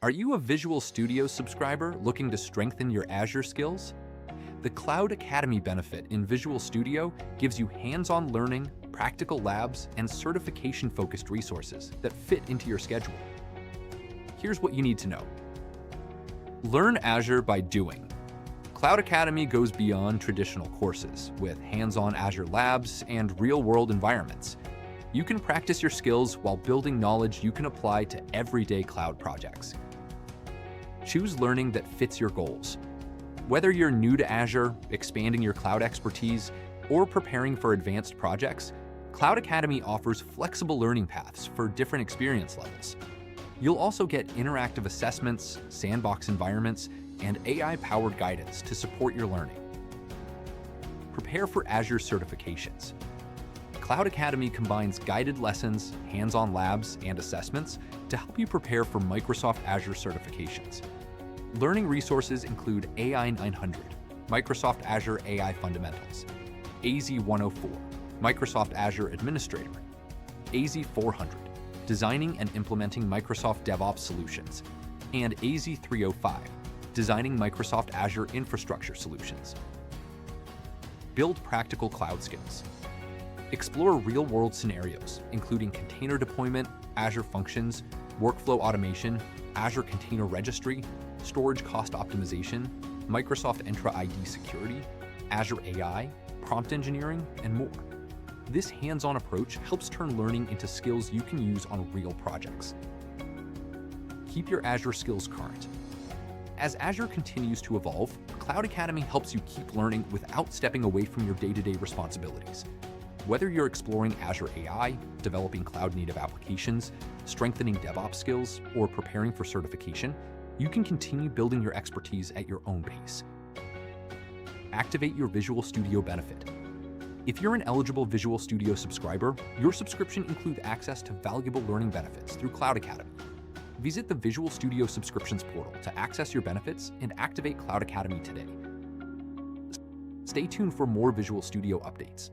Are you a Visual Studio subscriber looking to strengthen your Azure skills? The Cloud Academy benefit in Visual Studio gives you hands-on learning, practical labs, and certification-focused resources that fit into your schedule. Here's what you need to know. Learn Azure by doing. Cloud Academy goes beyond traditional courses with hands-on Azure labs and real-world environments. You can practice your skills while building knowledge you can apply to everyday cloud projects. Choose learning that fits your goals. Whether you're new to Azure, expanding your cloud expertise, or preparing for advanced projects, Cloud Academy offers flexible learning paths for different experience levels. You'll also get interactive assessments, sandbox environments, and AI-powered guidance to support your learning. Prepare for Azure certifications. Cloud Academy combines guided lessons, hands-on labs, and assessments to help you prepare for Microsoft Azure certifications. Learning resources include AI 900, Microsoft Azure AI Fundamentals, AZ 104, Microsoft Azure Administrator, AZ 400, Designing and Implementing Microsoft DevOps Solutions, and AZ 305, Designing Microsoft Azure Infrastructure Solutions. Build practical cloud skills. Explore real-world scenarios, including container deployment, Azure Functions, workflow automation, Azure Container Registry, storage cost optimization, Microsoft Entra ID security, Azure AI, prompt engineering, and more. This hands-on approach helps turn learning into skills you can use on real projects. Keep your Azure skills current. As Azure continues to evolve, Cloud Academy helps you keep learning without stepping away from your day-to-day responsibilities. Whether you're exploring Azure AI, developing cloud-native applications, strengthening DevOps skills, or preparing for certification, you can continue building your expertise at your own pace. Activate your Visual Studio benefit. If you're an eligible Visual Studio subscriber, your subscription includes access to valuable learning benefits through Cloud Academy. Visit the Visual Studio subscriptions portal to access your benefits and activate Cloud Academy today. Stay tuned for more Visual Studio updates.